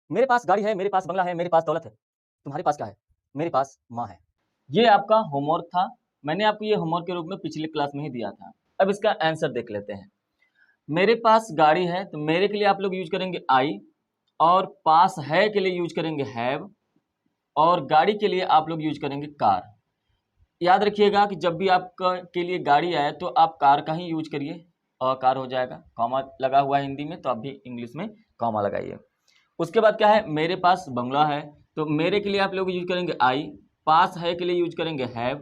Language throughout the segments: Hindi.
मेरे पास गाड़ी है, मेरे पास बंगला है, मेरे पास दौलत है। तुम्हारे पास क्या है? मेरे पास माँ है। ये आपका होमवर्क था। मैंने आपको ये होमवर्क के रूप में पिछले क्लास में ही दिया था। अब इसका आंसर देख लेते हैं। मेरे पास गाड़ी है तो मेरे के लिए आप लोग यूज करेंगे आई, और पास है के लिए यूज करेंगे हैव, और गाड़ी के लिए आप लोग यूज करेंगे कार। याद रखिएगा कि जब भी आपका के लिए गाड़ी आए तो आप कार का ही यूज करिए, कार हो जाएगा। कॉमा लगा हुआ है हिंदी में, तो आप भी इंग्लिश में कॉमा लगाइए। उसके बाद क्या है, मेरे पास बंगला है तो मेरे के लिए आप लोग यूज करेंगे आई, पास है के लिए यूज करेंगे हैव,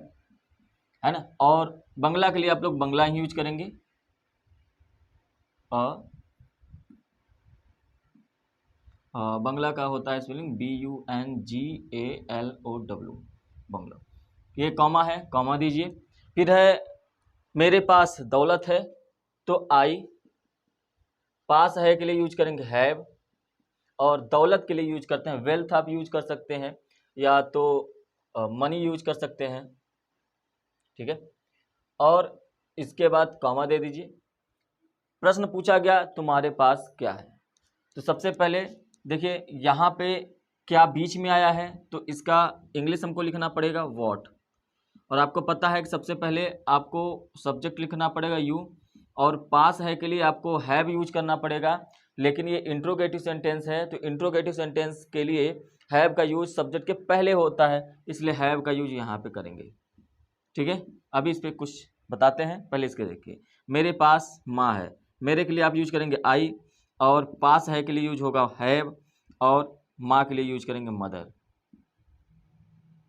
है ना, और बंगला के लिए आप लोग बंगला ही यूज करेंगे, बंगला का होता है स्पेलिंग BUNGALOW, बंगला। ये कॉमा है, कॉमा दीजिए। फिर है मेरे पास दौलत है तो आई, पास है के लिए यूज करेंगे हैव, और दौलत के लिए यूज करते हैं वेल्थ, आप यूज कर सकते हैं, या तो मनी यूज कर सकते हैं, ठीक है। और इसके बाद कॉमा दे दीजिए। प्रश्न पूछा गया तुम्हारे पास क्या है, तो सबसे पहले देखिए यहाँ पे क्या बीच में आया है, तो इसका इंग्लिश हमको लिखना पड़ेगा व्हाट, और आपको पता है कि सबसे पहले आपको सब्जेक्ट लिखना पड़ेगा यू, और पास है के लिए आपको हैव यूज करना पड़ेगा। लेकिन ये इंट्रोगेटिव सेंटेंस है तो इंट्रोगेटिव सेंटेंस के लिए हैव का यूज सब्जेक्ट के पहले होता है, इसलिए हैव का यूज यहाँ पे करेंगे, ठीक है। अभी इस पर कुछ बताते हैं, पहले इसके देखिए। मेरे पास माँ है, मेरे के लिए आप यूज करेंगे आई, और पास है के लिए यूज होगा हैव, और माँ के लिए यूज करेंगे मदर,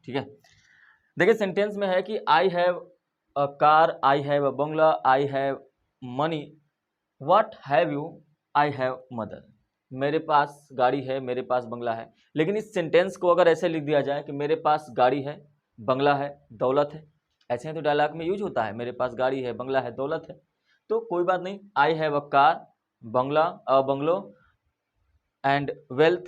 ठीक है। देखिए सेंटेंस में है कि I have a car, I have a Bangla, I have money, what have you, I have mother. मेरे पास गाड़ी है, मेरे पास बंगला है। लेकिन इस सेंटेंस को अगर ऐसे लिख दिया जाए कि मेरे पास गाड़ी है, बंगला है, दौलत है, ऐसे तो डायलॉग में यूज होता है, मेरे पास गाड़ी है, बंगला है, दौलत है, तो कोई बात नहीं। I have a car, Bangla, a bungalow and wealth,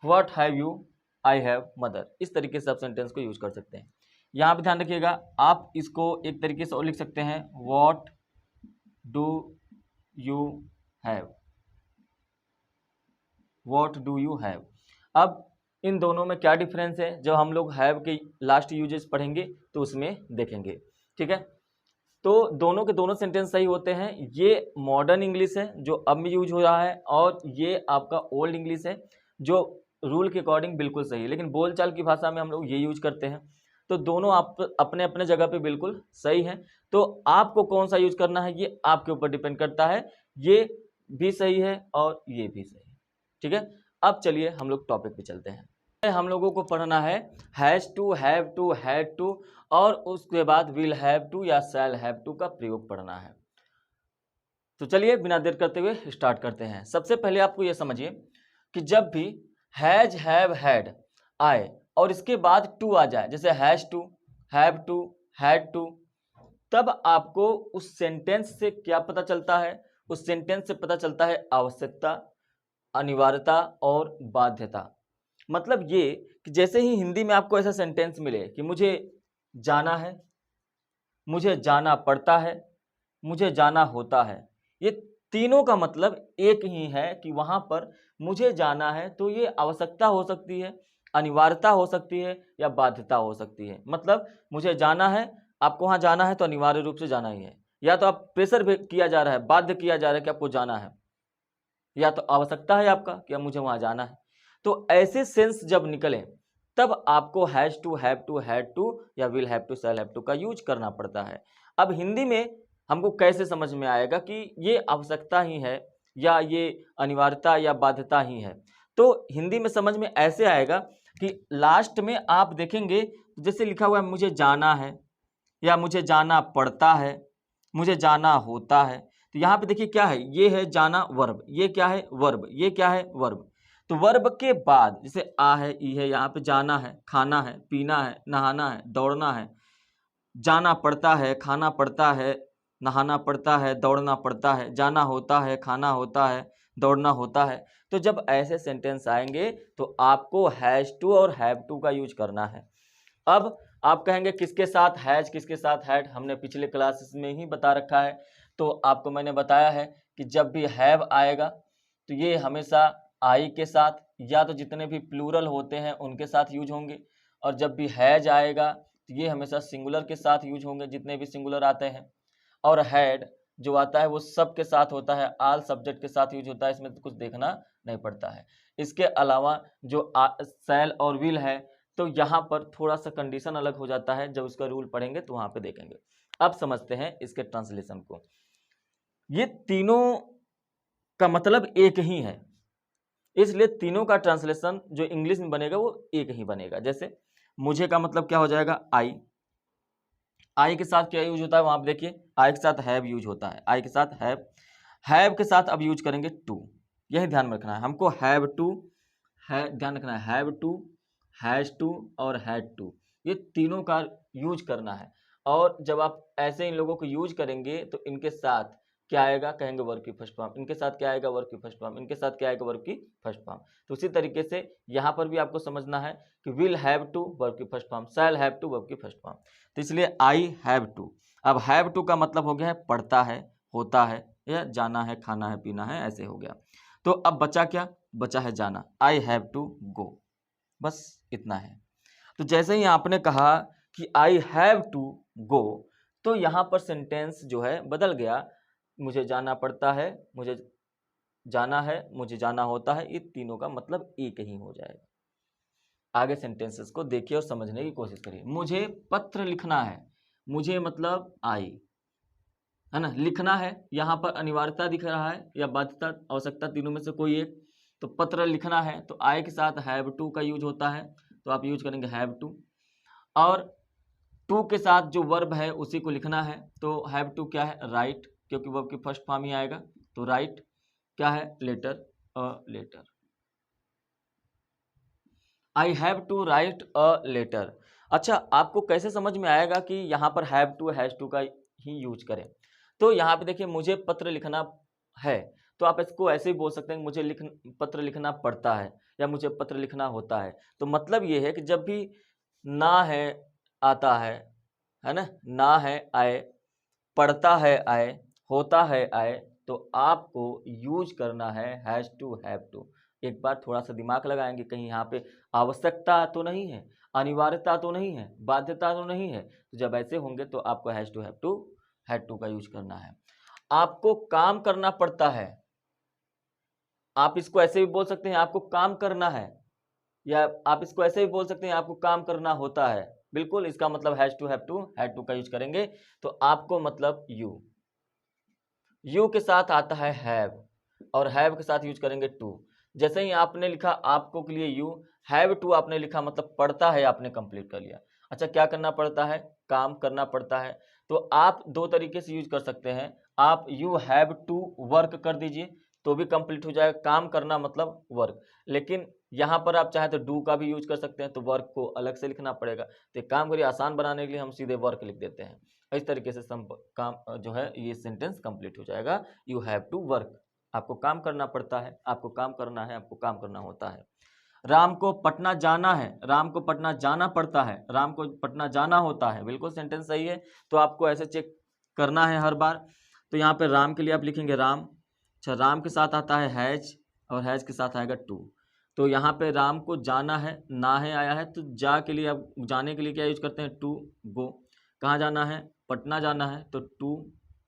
what have you, I have mother. इस तरीके से आप सेंटेंस को यूज कर सकते हैं। यहाँ पे ध्यान रखिएगा, आप इसको एक तरीके से और लिख सकते हैं, what do you have, what do you have. अब इन दोनों में क्या डिफरेंस है, जब हम लोग हैव के लास्ट यूजेस पढ़ेंगे तो उसमें देखेंगे, ठीक है। तो दोनों के दोनों सेंटेंस सही होते हैं। ये मॉडर्न इंग्लिश है जो अब में यूज हो रहा है, और ये आपका ओल्ड इंग्लिश है जो रूल के अकॉर्डिंग बिल्कुल सही है, लेकिन बोलचाल की भाषा में हम लोग ये यूज करते हैं। तो दोनों आप अपने अपने जगह पे बिल्कुल सही हैं। तो आपको कौन सा यूज करना है ये आपके ऊपर डिपेंड करता है। ये भी सही है और ये भी सही है, ठीक है। अब चलिए हम लोग टॉपिक पे चलते हैं। हम लोगों को पढ़ना है has to, have to, had to, और उसके बाद विल हैव टू या शैल हैव टू का प्रयोग पढ़ना है। तो चलिए बिना देर करते हुए स्टार्ट करते हैं। सबसे पहले आपको यह समझिए कि जब भी हैज, हैव, हैड आए और इसके बाद टू आ जाए, जैसे has to, have to, had to, तब आपको उस सेंटेंस से क्या पता चलता है? उस सेंटेंस से पता चलता है आवश्यकता, अनिवार्यता और बाध्यता। मतलब ये कि जैसे ही हिंदी में आपको ऐसा सेंटेंस मिले कि मुझे जाना है, मुझे जाना पड़ता है, मुझे जाना होता है, ये तीनों का मतलब एक ही है कि वहां पर मुझे जाना है तो ये आवश्यकता हो सकती है, अनिवार्यता हो सकती है, या बाध्यता हो सकती है। मतलब मुझे जाना है, आपको वहां जाना है तो अनिवार्य रूप से जाना ही है, या तो आप प्रेशर किया जा रहा है, बाध्य किया जा रहा है कि आपको जाना है, या तो आवश्यकता है आपका कि अब मुझे वहां जाना है। तो ऐसे सेंस जब निकले तब आपको has to, have to, had to या will have to, shall have to का यूज करना पड़ता है। अब हिंदी में हमको कैसे समझ में आएगा कि ये आवश्यकता ही है या ये अनिवार्यता या बाध्यता ही है? तो हिंदी में समझ में ऐसे आएगा कि लास्ट में आप देखेंगे जैसे लिखा हुआ है मुझे जाना है, या मुझे जाना पड़ता है, मुझे जाना होता है। तो यहाँ पे देखिए क्या है, ये है जाना वर्ब, ये क्या है वर्ब, ये क्या है वर्ब। तो वर्ब के बाद जैसे आ है, ई है, यहाँ पे जाना है, खाना है, पीना है, नहाना है, दौड़ना है, जाना पड़ता है, खाना पड़ता है, नहाना पड़ता है, दौड़ना पड़ता है, जाना होता है, खाना होता है, दौड़ना होता है। तो जब ऐसे सेंटेंस आएंगे तो आपको हैज टू और हैव टू का यूज करना है। अब आप कहेंगे किसके साथ हैज, किसके साथ हैड, हमने पिछले क्लासेस में ही बता रखा है। तो आपको मैंने बताया है कि जब भी हैव आएगा तो ये हमेशा आई के साथ या तो जितने भी प्लूरल होते हैं उनके साथ यूज होंगे, और जब भी हैज आएगा तो ये हमेशा सिंगुलर के साथ यूज होंगे, जितने भी सिंगुलर आते हैं। और हैड जो आता है वो सब के साथ होता है, ऑल सब्जेक्ट के साथ यूज होता है, इसमें तो कुछ देखना नहीं पड़ता है। इसके अलावा जो शैल और विल है तो यहाँ पर थोड़ा सा कंडीशन अलग हो जाता है, जब उसका रूल पढ़ेंगे तो वहाँ पे देखेंगे। अब समझते हैं इसके ट्रांसलेशन को। ये तीनों का मतलब एक ही है, इसलिए तीनों का ट्रांसलेशन जो इंग्लिश में बनेगा वो एक ही बनेगा। जैसे मुझे का मतलब क्या हो जाएगा, आई। आई के साथ क्या यूज होता है वहां पर देखिए, आई के साथ हैव यूज होता है, आई के साथ हैव। हैव के साथ अब यूज करेंगे टू, यही ध्यान में रखना है हमको। हैव टू है, ध्यान रखना है, हैव टू, हैज टू और हैड टू, ये तीनों का यूज करना है। और जब आप ऐसे इन लोगों को यूज करेंगे तो इनके साथ क्या आएगा, कहेंगे वर्ब की फर्स्ट फॉर्म, इनके साथ क्या आएगा वर्ब की फर्स्ट फॉर्म, इनके साथ क्या आएगा वर्ब की फर्स्ट फॉर्म। तो उसी तरीके से यहाँ पर भी आपको समझना है कि विल हैव टू वर्ब की first form, shall have to verb की फर्स्ट फॉर्म। तो इसलिए आई हैव टू। अब हैव टू का मतलब हो गया है पढ़ता है, होता है, या जाना है, खाना है, पीना है, ऐसे हो गया। तो अब बचा क्या, बचा है जाना, आई हैव टू गो, बस इतना है। तो जैसे ही आपने कहा कि आई हैव टू गो, तो यहाँ पर सेंटेंस जो है बदल गया, मुझे जाना पड़ता है, मुझे जाना है, मुझे जाना होता है, ये तीनों का मतलब एक ही हो जाएगा। आगे सेंटेंसेस को देखिए और समझने की कोशिश करिए। मुझे पत्र लिखना है, मुझे मतलब आई है ना, लिखना है, यहाँ पर अनिवार्यता दिख रहा है या बाध्यता, आवश्यकता, तीनों में से कोई एक। तो पत्र लिखना है तो आई के साथ हैव टू का यूज होता है, तो आप यूज करेंगे हैव टू। और टू के साथ जो वर्ब है उसी को लिखना है, तो हैव टू क्या है, राइट, क्योंकि वर्ब की फर्स्ट फॉर्म ही आएगा, तो राइट क्या है, letter, a letter. I have to write a letter. अच्छा, आपको कैसे समझ में आएगा कि यहाँ पर हैव टू हैज टू का ही यूज करें? तो यहाँ पे देखिए, मुझे पत्र लिखना है, तो आप इसको ऐसे ही बोल सकते हैं, मुझे पत्र लिखना पड़ता है या मुझे पत्र लिखना होता है। तो मतलब ये है कि जब भी ना है आता है ना है आए, पढ़ता है आए, होता है आए, तो आपको यूज करना है हैज टू हैव टू। एक बार थोड़ा सा दिमाग लगाएंगे, कहीं यहाँ पे आवश्यकता तो नहीं है, अनिवार्यता तो नहीं है, बाध्यता तो नहीं है। तो जब ऐसे होंगे तो आपको हैज टू हैव टू का यूज करना है। आपको काम करना पड़ता है, आप इसको ऐसे भी बोल सकते हैं आपको काम करना है, या आप इसको ऐसे भी बोल सकते हैं आपको काम करना होता है। बिल्कुल, इसका मतलब हैज टू हैव टू का यूज करेंगे। तो आपको मतलब यू के साथ आता है हैव, और हैव के साथ यूज करेंगे टू। जैसे ही आपने लिखा आपको के लिए यू, हैव टू आपने लिखा मतलब पढ़ता है, आपने कंप्लीट कर लिया। अच्छा, क्या करना पड़ता है, काम करना पड़ता है। तो आप दो तरीके से यूज कर सकते हैं, आप यू हैव टू वर्क कर दीजिए तो भी कंप्लीट हो जाएगा, काम करना मतलब वर्क। लेकिन यहाँ पर आप चाहे तो डू का भी यूज कर सकते हैं, तो वर्क को अलग से लिखना पड़ेगा। तो काम करिए, आसान बनाने के लिए हम सीधे वर्क लिख देते हैं। इस तरीके से काम जो है ये सेंटेंस कंप्लीट हो जाएगा। यू हैव टू वर्क, आपको काम करना पड़ता है, आपको काम करना है, आपको काम करना होता है। राम को पटना जाना है, राम को पटना जाना पड़ता है, राम को पटना जाना होता है। बिल्कुल सेंटेंस सही है, तो आपको ऐसे चेक करना है हर बार। तो यहाँ पे राम के लिए आप लिखेंगे राम। अच्छा, राम के साथ आता है हैज, और हैज के साथ आएगा टू। तो यहाँ पे राम को जाना है, ना है आया है, तो जा के लिए, अब जाने के लिए क्या यूज करते हैं, टू गो। कहाँ जाना है, पटना जाना है, तो टू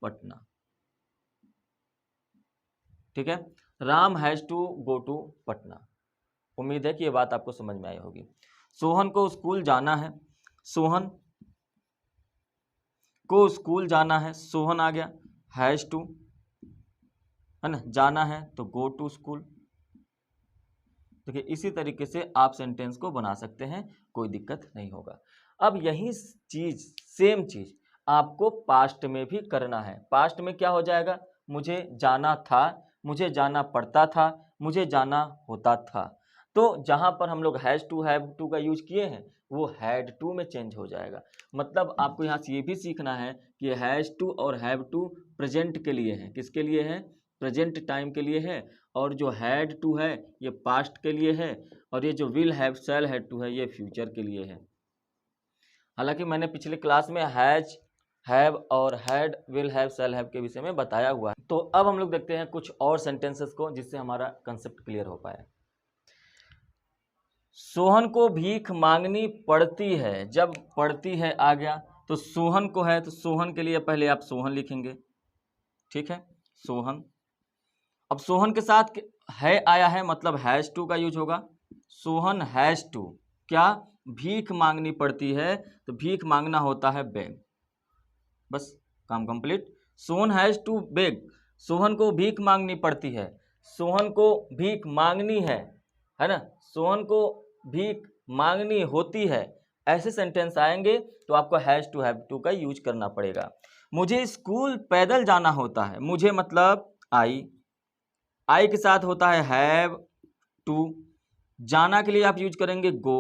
पटना। ठीक है, Ram has to go to Patna. उम्मीद है कि ये बात आपको समझ में आई होगी। सोहन को स्कूल जाना है, सोहन को स्कूल जाना है, सोहन आ गया, हैज टू है ना, जाना है तो गो टू स्कूल। देखिए, इसी तरीके से आप सेंटेंस को बना सकते हैं, कोई दिक्कत नहीं होगा। अब यही चीज, सेम चीज आपको पास्ट में भी करना है। पास्ट में क्या हो जाएगा, मुझे जाना था, मुझे जाना पड़ता था, मुझे जाना होता था। तो जहां पर हम लोग हैज टू हैव टू का यूज किए हैं वो हैड टू में चेंज हो जाएगा। मतलब आपको यहाँ से ये भी सीखना है कि हैज टू और हैव टू प्रेजेंट के लिए है, किसके लिए है, प्रेजेंट टाइम के लिए है। और जो हैड टू है ये पास्ट के लिए है, और ये जो will have shall had to है ये फ्यूचर के लिए है। हालांकि मैंने पिछले क्लास में हैज हैव और had, will have, shall have के विषय में बताया हुआ है। तो अब हम लोग देखते हैं कुछ और सेंटेंसेस को जिससे हमारा कंसेप्ट क्लियर हो पाए। सोहन को भीख मांगनी पड़ती है, जब पड़ती है आ गया तो सोहन को है, तो सोहन के लिए पहले आप सोहन लिखेंगे, ठीक है, सोहन। अब सोहन के साथ है आया है, मतलब हैज टू का यूज होगा। सोहन हैज टू, क्या भीख मांगनी पड़ती है, तो भीख मांगना होता है बेग, बस काम complete. Sohan has to beg, Sohan को भीख मांगनी पड़ती है, सोहन को भीख मांगनी है ना, सोहन को भीख मांगनी होती है। ऐसे सेंटेंस आएंगे तो आपको हैज टू हैव टू का यूज करना पड़ेगा। मुझे स्कूल पैदल जाना होता है, मुझे मतलब आई के साथ होता है हैव टू, जाना के लिए आप यूज करेंगे गो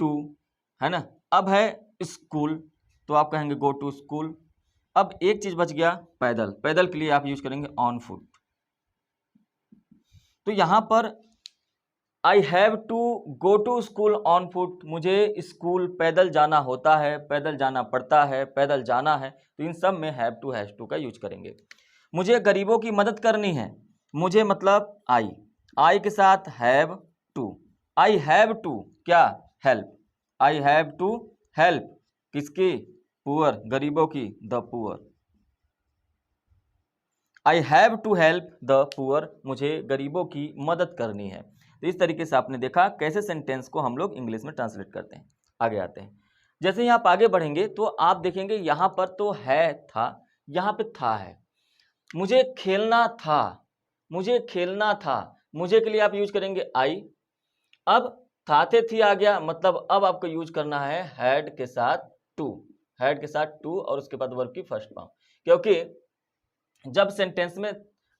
टू, है ना। अब है स्कूल तो आप कहेंगे गो टू स्कूल। अब एक चीज बच गया पैदल, पैदल के लिए आप यूज करेंगे ऑन फुट। तो यहां पर I have to go to school on foot, मुझे स्कूल पैदल जाना होता है, पैदल जाना पड़ता है, पैदल जाना है, तो इन सब में हैव टू हैज टू का यूज करेंगे। मुझे गरीबों की मदद करनी है, मुझे मतलब आई के साथ have to, I have to क्या help, I have to help किसकी, पुअर, गरीबों की, the poor. I have to help the poor, मुझे गरीबों की मदद करनी है। तो इस तरीके से आपने देखा कैसे सेंटेंस को हम लोग इंग्लिश में ट्रांसलेट करते हैं। आगे आते हैं, जैसे ही आप आगे बढ़ेंगे तो आप देखेंगे यहां पर तो है था, यहां पे था है। मुझे खेलना था, मुझे खेलना था, मुझे के लिए आप यूज करेंगे आई। अब था थे थी आ गया, मतलब अब आपको यूज करना है हैड के साथ टू, हैड के साथ टू और उसके बाद वर्ब की फर्स्ट फॉर्म। क्योंकि जब सेंटेंस में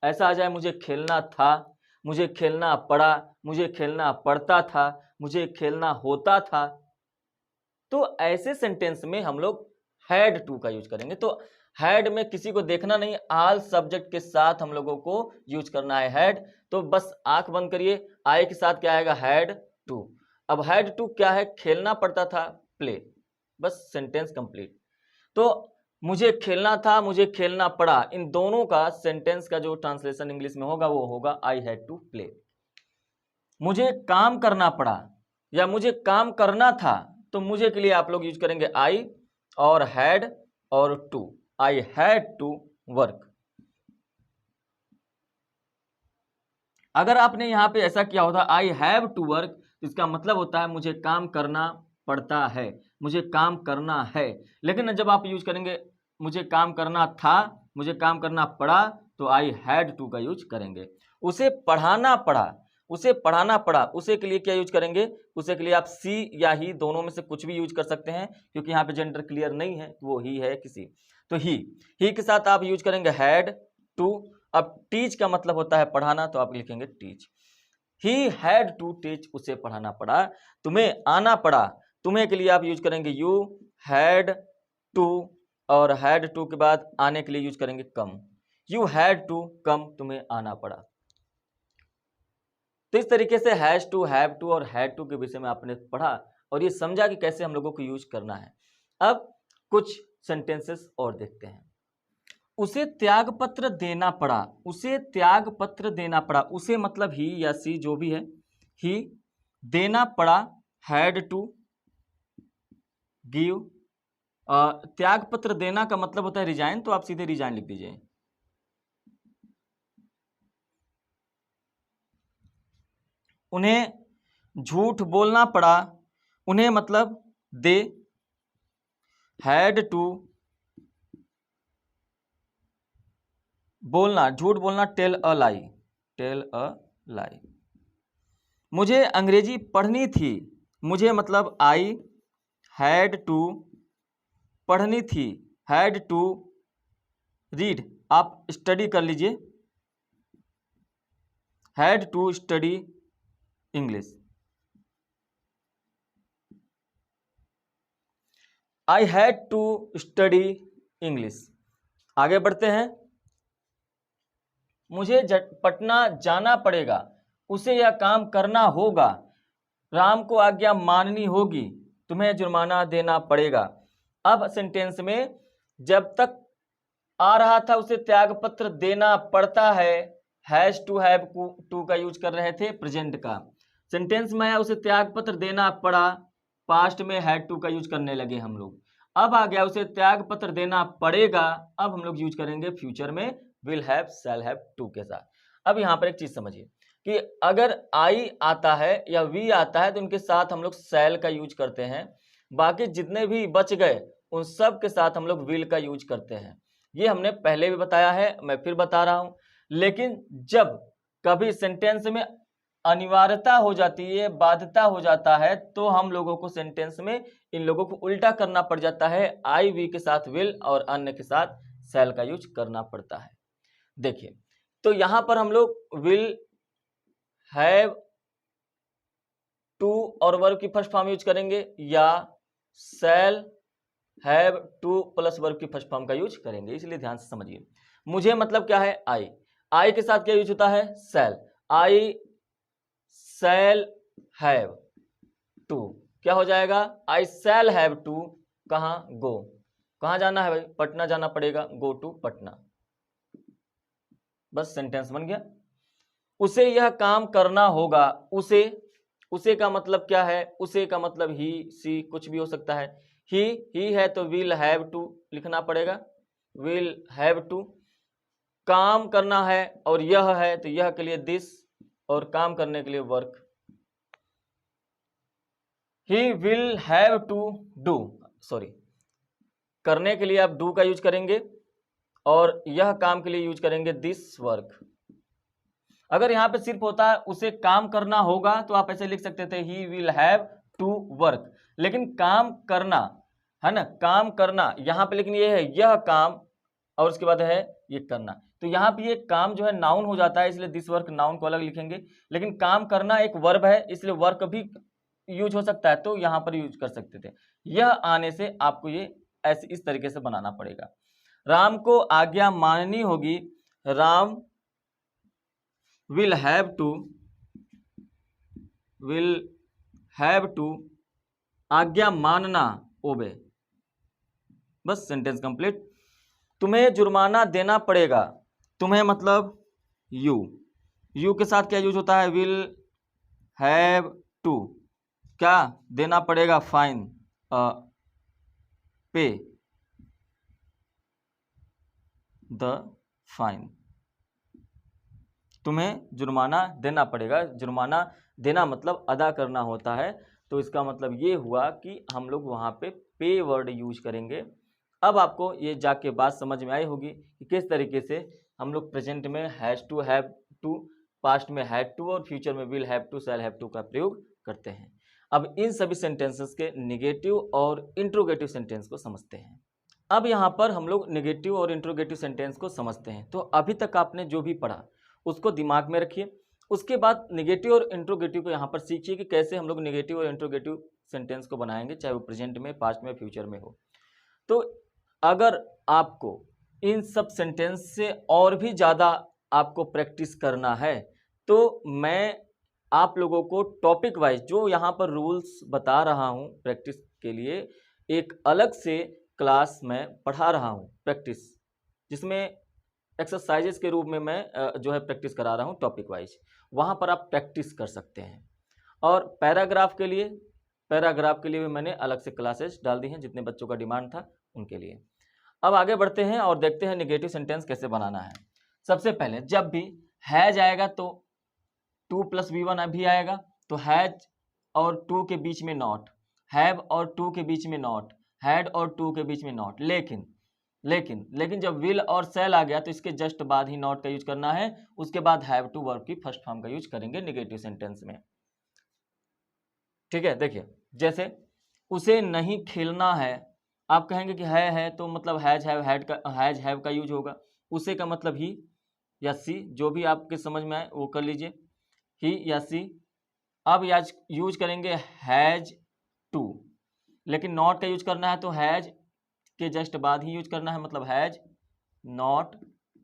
ऐसा आ जाए मुझे खेलना था, मुझे खेलना पड़ा, मुझे खेलना पड़ता था, मुझे खेलना होता था, तो ऐसे सेंटेंस में हम लोग हैड टू का यूज करेंगे। तो हैड में किसी को देखना नहीं, ऑल सब्जेक्ट के साथ हम लोगों को यूज करना है हैड। तो बस आंख बंद करिए, आई के साथ क्या आएगा हैड टू। अब हैड टू क्या है, खेलना पड़ता था, प्ले, बस सेंटेंस कंप्लीट। तो मुझे खेलना था, मुझे खेलना पड़ा, इन दोनों का सेंटेंस का जो ट्रांसलेशन इंग्लिश में होगा वो होगा आई हैड टू प्ले। मुझे काम करना पड़ा या मुझे काम करना था, तो मुझे के लिए आप लोग यूज करेंगे आई और हैड और to, I had to work. अगर आपने यहां पे ऐसा किया होता आई हैव टू वर्क, तो इसका मतलब होता है मुझे काम करना पड़ता है, मुझे काम करना है। लेकिन जब आप यूज करेंगे मुझे काम करना था, मुझे काम करना पड़ा, तो आई हैड टू का यूज करेंगे। उसे पढ़ाना पड़ा, उसे पढ़ाना पड़ा, उसे के लिए क्या यूज करेंगे, उसे के लिए आप सी या ही दोनों में से कुछ भी यूज कर सकते हैं, क्योंकि यहाँ पे जेंडर क्लियर नहीं है, वो ही है किसी। तो ही के साथ आप यूज करेंगे हैड टू। अब टीच का मतलब होता है पढ़ाना, तो आप लिखेंगे teach. He had to teach, उसे पढ़ाना पड़ा। तुम्हें आना पड़ा, तुम्हें के लिए आप यूज करेंगे यू हैड टू, और हैड टू के बाद आने के लिए यूज करेंगे कम, यू हैड टू कम, तुम्हें आना पड़ा। तो इस तरीके से हैज टू, हैव टू और हैड टू के विषय में आपने पढ़ा और ये समझा कि कैसे हम लोगों को यूज करना है। अब कुछ सेंटेंसेस और देखते हैं। उसे त्याग पत्र देना पड़ा, उसे त्याग पत्र देना पड़ा, उसे मतलब ही या सी जो भी है, ही, देना पड़ा हैड टू गिव। त्याग पत्र देना का मतलब होता है रिजाइन, तो आप सीधे रिजाइन लिख दीजिए। उन्हें झूठ बोलना पड़ा, उन्हें मतलब दे हैड टू बोलना, झूठ बोलना, tell a lie, tell a लाई। मुझे अंग्रेजी पढ़नी थी, मुझे मतलब आई हैड टू पढ़नी थी, हैड टू रीड, आप स्टडी कर लीजिए, had to study English. I had to study English. आगे बढ़ते हैं। मुझे पटना जाना पड़ेगा, उसे यह काम करना होगा, राम को आज्ञा माननी होगी, तुम्हें जुर्माना देना पड़ेगा। अब सेंटेंस में जब तक आ रहा था उसे त्याग पत्र देना पड़ता है, हैज टू हैव टू का यूज कर रहे थे प्रेजेंट का। सेंटेंस में आया उसे त्याग पत्र देना पड़ा, पास्ट में हैड टू का यूज करने लगे हम लोग। अब आ गया उसे त्याग पत्र देना पड़ेगा, अब हम लोग यूज करेंगे फ्यूचर में will have shall have to के साथ। अब यहाँ पर एक चीज समझिए कि अगर आई आता है या वी आता है तो उनके साथ हम लोग शैल का यूज करते हैं, बाकी जितने भी बच गए उन सब के साथ हम लोग विल का यूज करते हैं। ये हमने पहले भी बताया है, मैं फिर बता रहा हूं। लेकिन जब कभी सेंटेंस में अनिवार्यता हो जाती है, बाध्यता हो जाता है, तो हम लोगों को सेंटेंस में इन लोगों को उल्टा करना पड़ जाता है, आई वी के साथ विल और अन्य के साथ शैल का यूज करना पड़ता है। देखिए तो यहां पर हम लोग विल हैव टू और वर्ब की फर्स्ट फॉर्म यूज करेंगे या शैल हैव टू प्लस वर्ब की फर्स्ट फॉर्म का यूज करेंगे, इसलिए ध्यान से समझिए। मुझे मतलब क्या है, आई के साथ क्या यूज होता है, शैल। आई शैल हैव टू क्या हो जाएगा, आई शैल हैव टू कहां गो, कहां जाना है भाई, पटना जाना पड़ेगा, गो टू पटना। बस सेंटेंस बन गया। उसे यह काम करना होगा, उसे का मतलब क्या है, उसे का मतलब ही सी कुछ भी हो सकता है। ही है तो विल हैव टू लिखना पड़ेगा, विल हैव टू। काम करना है और यह है तो यह के लिए दिस और काम करने के लिए work. He will have to do, sorry करने के लिए आप डू का यूज करेंगे और यह काम के लिए यूज करेंगे दिस वर्क। अगर यहां पे सिर्फ होता है उसे काम करना होगा तो आप ऐसे लिख सकते थे he will have to work, लेकिन काम करना है ना, काम करना यहां पे, लेकिन ये है यह काम और उसके बाद है ये करना, तो यहाँ पे ये काम जो है नाउन हो जाता है, इसलिए दिस वर्क नाउन को अलग लिखेंगे। लेकिन काम करना एक वर्ब है, इसलिए वर्क भी यूज हो सकता है, तो यहाँ पर यूज कर सकते थे। यह आने से आपको ये ऐसे इस तरीके से बनाना पड़ेगा। राम को आज्ञा माननी होगी, राम विल हैव टू आज्ञा मानना ओबे। बस सेंटेंस कंप्लीट। तुम्हें जुर्माना देना पड़ेगा, तुम्हें मतलब यू के साथ क्या यूज होता है, विल हैव टू क्या देना पड़ेगा, फाइन पे द फाइन। तुम्हें जुर्माना देना पड़ेगा, जुर्माना देना मतलब अदा करना होता है, तो इसका मतलब ये हुआ कि हम लोग वहां पे वर्ड यूज करेंगे। अब आपको ये जाके बात समझ में आई होगी कि किस तरीके से हम लोग प्रेजेंट में has to have to, past में हैड टू और फ्यूचर में will have to shall have to का प्रयोग करते हैं। अब इन सभी सेंटेंसेस के नेगेटिव और इंट्रोगेटिव सेंटेंस को समझते हैं। अब यहाँ पर हम लोग नेगेटिव और इंट्रोगेटिव सेंटेंस को समझते हैं। तो अभी तक आपने जो भी पढ़ा उसको दिमाग में रखिए, उसके बाद नेगेटिव और इंट्रोगेटिव को यहाँ पर सीखिए कि कैसे हम लोग नेगेटिव और इंट्रोगेटिव सेंटेंस को बनाएंगे, चाहे वो प्रेजेंट में, पास्ट में, फ्यूचर में हो। तो अगर आपको इन सब सेंटेंस से और भी ज़्यादा आपको प्रैक्टिस करना है तो मैं आप लोगों को टॉपिक वाइज जो यहाँ पर रूल्स बता रहा हूँ प्रैक्टिस के लिए, एक अलग से क्लास में पढ़ा रहा हूँ प्रैक्टिस, जिसमें एक्सरसाइजेस के रूप में मैं जो है प्रैक्टिस करा रहा हूँ टॉपिक वाइज। वहाँ पर आप प्रैक्टिस कर सकते हैं। और पैराग्राफ के लिए भी मैंने अलग से क्लासेस डाल दी हैं, जितने बच्चों का डिमांड था उनके लिए। अब आगे बढ़ते हैं और देखते हैं नेगेटिव सेंटेंस कैसे बनाना है। सबसे पहले जब भी हैज आएगा तो टू प्लस V1 भी आएगा, तो हैज और टू के बीच में नॉट, हैव और टू के बीच में नॉट, हैड और टू के बीच में नॉट। लेकिन जब विल और शैल आ गया तो इसके जस्ट बाद ही नॉट का यूज करना है, उसके बाद हैव टू वर्ब की फर्स्ट फॉर्म का यूज करेंगे नेगेटिव सेंटेंस में। ठीक है, देखिए जैसे उसे नहीं खेलना है, आप कहेंगे कि है तो मतलब हैज हैव का यूज होगा, उसे का मतलब ही या सी, जो भी आपके समझ में आए वो कर लीजिए, ही या सी। अब यूज करेंगे हैज टू, लेकिन नॉट का यूज करना है तो हैज के जस्ट बाद ही यूज करना है, मतलब हैज नॉट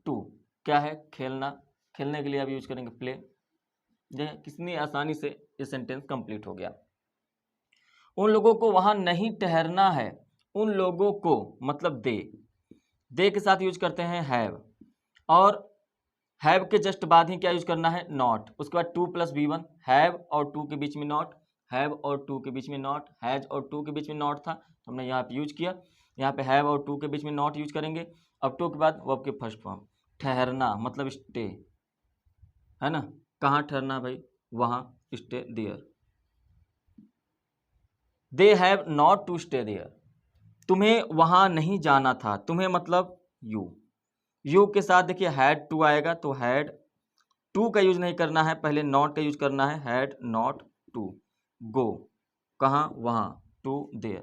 टू क्या है, खेलना, खेलने के लिए आप यूज करेंगे प्ले। कितनी आसानी से ये सेंटेंस कंप्लीट हो गया। उन लोगों को वहां नहीं ठहरना है, उन लोगों को मतलब दे, दे के साथ यूज करते हैं हैव, और हैव के जस्ट बाद ही क्या यूज करना है, नॉट। उसके बाद टू प्लस V1, हैव और टू के बीच में नॉट, हैव और टू के बीच में नॉट, हैज और टू के बीच में नॉट था तो हमने यहाँ पे यूज किया, यहाँ पे हैव और टू के बीच में नॉट यूज करेंगे। अब टू के बाद वर्ब के फर्स्ट फॉर्म, ठहरना मतलब स्टे, है ना, कहाँ ठहरना भाई, वहाँ, stay there. They have not to stay there, तुम्हें वहाँ नहीं जाना था, तुम्हें मतलब यू के साथ देखिए हैड टू आएगा तो हैड टू का यूज नहीं करना है, पहले नॉट का यूज करना है, हैड नॉट टू गो, कहाँ, वहाँ, टू देयर।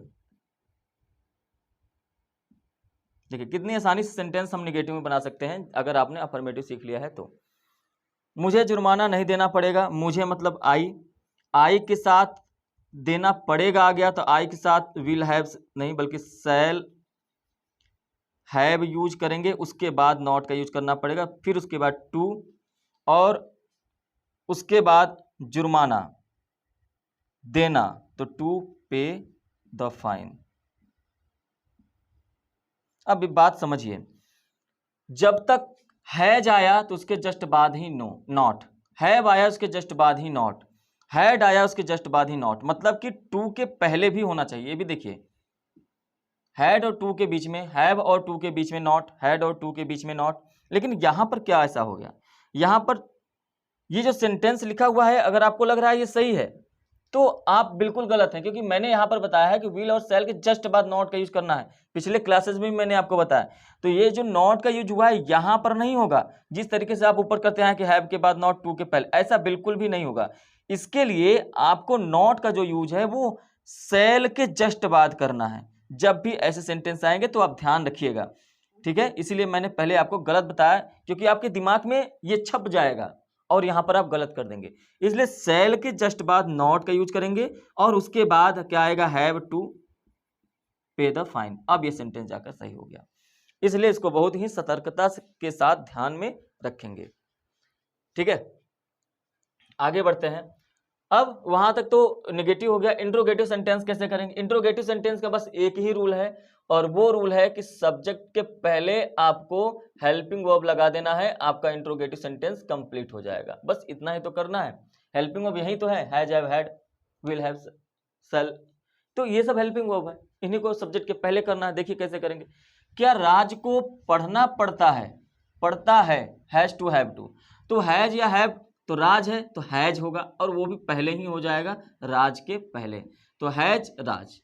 देखिए कितनी आसानी से सेंटेंस हम निगेटिव में बना सकते हैं अगर आपने अफर्मेटिव सीख लिया है तो। मुझे जुर्माना नहीं देना पड़ेगा, मुझे मतलब आई के साथ देना पड़ेगा आ गया तो आई के साथ विल हैव नहीं बल्कि शैल हैव यूज करेंगे, उसके बाद नॉट का यूज करना पड़ेगा, फिर उसके बाद टू, और उसके बाद जुर्माना देना तो टू पे द फाइन। अब बात समझिए, जब तक हैज आया तो उसके जस्ट बाद ही नो नॉट, हैव आया उसके जस्ट बाद ही नॉट, हैड आया उसके जस्ट बाद ही नॉट, मतलब कि टू के पहले भी होना चाहिए। ये भी देखिए, हैड और टू के बीच में हैव और टू के बीच में नॉट, हैड और टू के बीच में नॉट। लेकिन यहां पर क्या ऐसा हो गया, यहां पर ये जो सेंटेंस लिखा हुआ है अगर आपको लग रहा है ये सही है तो आप बिल्कुल गलत हैं, क्योंकि मैंने यहां पर बताया है कि विल और शैल के जस्ट बाद नॉट का यूज करना है, पिछले क्लासेस में भी मैंने आपको बताया। तो ये जो नॉट का यूज हुआ है यहां पर नहीं होगा, जिस तरीके से आप ऊपर करते हैं कि हैव के बाद नॉट, टू के पहले, ऐसा बिल्कुल भी नहीं होगा। इसके लिए आपको नॉट का जो यूज है वो शैल के जस्ट बाद करना है। जब भी ऐसे सेंटेंस आएंगे तो आप ध्यान रखिएगा, ठीक है। इसीलिए मैंने पहले आपको गलत बताया, क्योंकि आपके दिमाग में ये छप जाएगा और यहां पर आप गलत कर देंगे। इसलिए शैल के जस्ट बाद नॉट का यूज करेंगे और उसके बाद क्या आएगा, हैव टू पे द फाइन। अब ये सेंटेंस जाकर सही हो गया, इसलिए इसको बहुत ही सतर्कता के साथ ध्यान में रखेंगे, ठीक है। आगे बढ़ते हैं। अब वहां तक तो नेगेटिव हो गया। इंट्रोगेटिव सेंटेंस कैसे करेंगे? इंट्रोगेटिव सेंटेंस का बस एक ही रूल है, और वो रूल है कि सब्जेक्ट के पहले आपको हेल्पिंग वर्ब लगा देना है, आपका इंट्रोगेटिव सेंटेंस कंप्लीट हो जाएगा। बस इतना ही तो करना है। हेल्पिंग वर्ब यही तो है, has, have, had, will have, shall, तो ये सब हेल्पिंग वर्ब है, इन्हीं को सब्जेक्ट के पहले करना है। देखिए कैसे करेंगे। क्या राज को पढ़ना पड़ता है? पढ़ता है, हैज टू हैव टू, तो हैज या हैव तो राज है तो हैज होगा, और वो भी पहले ही हो जाएगा, राज के पहले, तो हैज राज।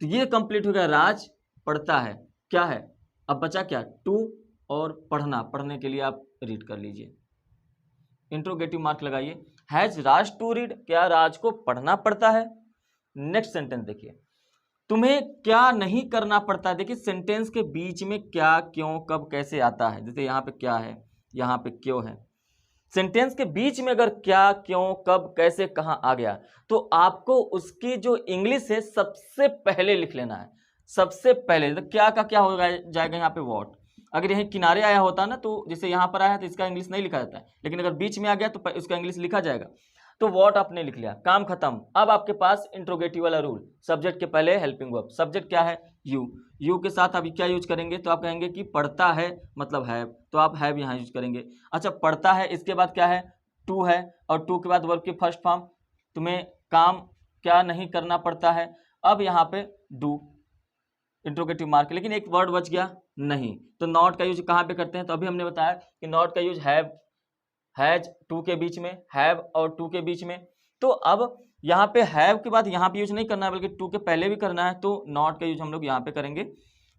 तो ये कंप्लीट हो गया, राज पढ़ता है, क्या है, अब बचा क्या, टू और पढ़ना, पढ़ने के लिए आप रीड कर लीजिए, इंट्रोगेटिव मार्क लगाइए। हैज राज टू रीड, क्या राज को पढ़ना पड़ता है। नेक्स्ट सेंटेंस देखिए, तुम्हें क्या नहीं करना पड़ता। देखिए सेंटेंस के बीच में क्या, क्यों, कब, कैसे आता है। जैसे यहाँ पे क्या है, यहाँ पे क्यों है। सेंटेंस के बीच में अगर क्या, क्यों, कब, कैसे, कहाँ आ गया तो आपको उसकी जो इंग्लिश है सबसे पहले लिख लेना है, सबसे पहले। तो क्या का क्या हो जाएगा यहाँ पे, व्हाट। अगर यहीं किनारे आया होता ना तो जैसे यहाँ पर आया तो इसका इंग्लिश नहीं लिखा जाता है, लेकिन अगर बीच में आ गया तो इसका इंग्लिश लिखा जाएगा। तो व्हाट आपने लिख लिया, काम खत्म। अब आपके पास इंट्रोगेटिव वाला रूल, सब्जेक्ट के पहले हेल्पिंग वर्ब। सब्जेक्ट क्या है, यू के साथ अभी क्या यूज करेंगे, तो आप कहेंगे कि पढ़ता है मतलब हैव, तो आप हैव यहाँ यूज करेंगे। अच्छा पढ़ता है, इसके बाद क्या है, टू है, और टू के बाद वर्ब की फर्स्ट फॉर्म, तुम्हें काम क्या नहीं करना पड़ता है। अब यहाँ पे डू, इंट्रोगेटिव मार्क, लेकिन एक वर्ड बच गया नहीं, तो नॉट का यूज कहाँ पे करते हैं, तो अभी हमने बताया कि नॉट का यूज हैव, हैज, टू के बीच में, हैव और टू के बीच में। तो अब यहाँ पे हैव के बाद यहाँ पे यूज नहीं करना है, बल्कि टू के पहले भी करना है, तो नॉट का यूज हम लोग यहाँ पे करेंगे।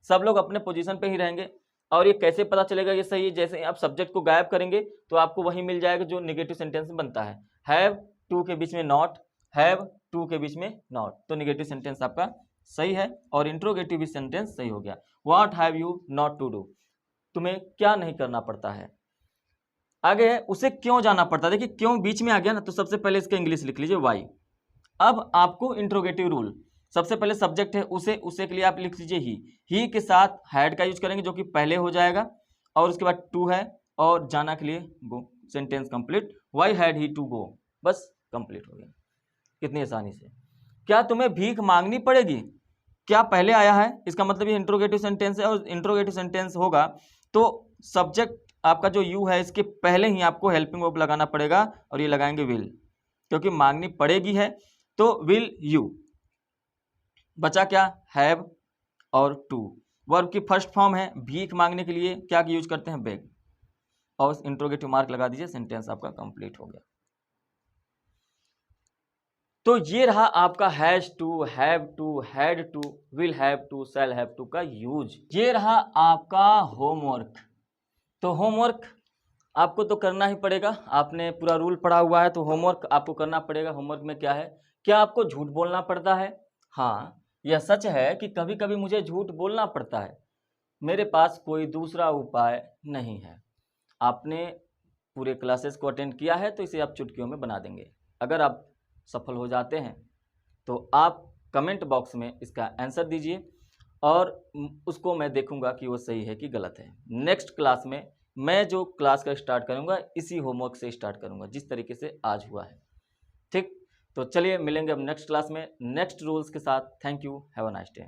सब लोग अपने पोजीशन पे ही रहेंगे। और ये कैसे पता चलेगा ये सही है, जैसे आप सब्जेक्ट को गायब करेंगे तो आपको वही मिल जाएगा जो नेगेटिव सेंटेंस में बनता है, हैव टू के बीच में नॉट, हैव टू के बीच में नॉट, तो नेगेटिव सेंटेंस आपका सही है और इंट्रोगेटिव भी सेंटेंस सही हो गया। What have you not to do, तुम्हें क्या नहीं करना पड़ता है। आगे है, उसे क्यों जाना पड़ता है। देखिए क्यों बीच में आ गया ना, तो सबसे पहले इसका इंग्लिश लिख लीजिए, वाई। अब आपको इंट्रोगेटिव रूल, सबसे पहले सब्जेक्ट है उसे के लिए आप लिख लीजिए ही के साथ हैड का यूज करेंगे जो कि पहले हो जाएगा, और उसके बाद टू है, और जाना के लिए go, sentence complete. Why had he to go, बस कंप्लीट हो गया, कितनी आसानी से। क्या तुम्हें भीख मांगनी पड़ेगी, क्या पहले आया है, इसका मतलब ये इंट्रोगेटिव सेंटेंस है, और इंट्रोगेटिव सेंटेंस होगा तो सब्जेक्ट आपका जो यू है इसके पहले ही आपको हेल्पिंग वर्ब लगाना पड़ेगा, और ये लगाएंगे विल, क्योंकि मांगनी पड़ेगी है, तो विल यू। बचा क्या, हैव और टू। वर्ब की फर्स्ट फॉर्म है, भीख मांगने के लिए क्या यूज करते हैं, बेग, और इंट्रोगेटिव मार्क लगा दीजिए, सेंटेंस आपका कंप्लीट हो गया। तो ये रहा आपका has to, have to, had to, will have to, shall have to का यूज। ये रहा आपका होमवर्क। तो होमवर्क आपको तो करना ही पड़ेगा, आपने पूरा रूल पढ़ा हुआ है तो होमवर्क आपको करना पड़ेगा। होमवर्क में क्या है, क्या आपको झूठ बोलना पड़ता है? हाँ, यह सच है कि कभी कभी मुझे झूठ बोलना पड़ता है, मेरे पास कोई दूसरा उपाय नहीं है। आपने पूरे क्लासेस को अटेंड किया है तो इसे आप चुटकियों में बना देंगे। अगर आप सफल हो जाते हैं तो आप कमेंट बॉक्स में इसका आंसर दीजिए, और उसको मैं देखूंगा कि वो सही है कि गलत है। नेक्स्ट क्लास में मैं जो क्लास का स्टार्ट करूंगा इसी होमवर्क से स्टार्ट करूंगा, जिस तरीके से आज हुआ है। ठीक, तो चलिए मिलेंगे अब नेक्स्ट क्लास में नेक्स्ट रूल्स के साथ। Thank you, have a nice day.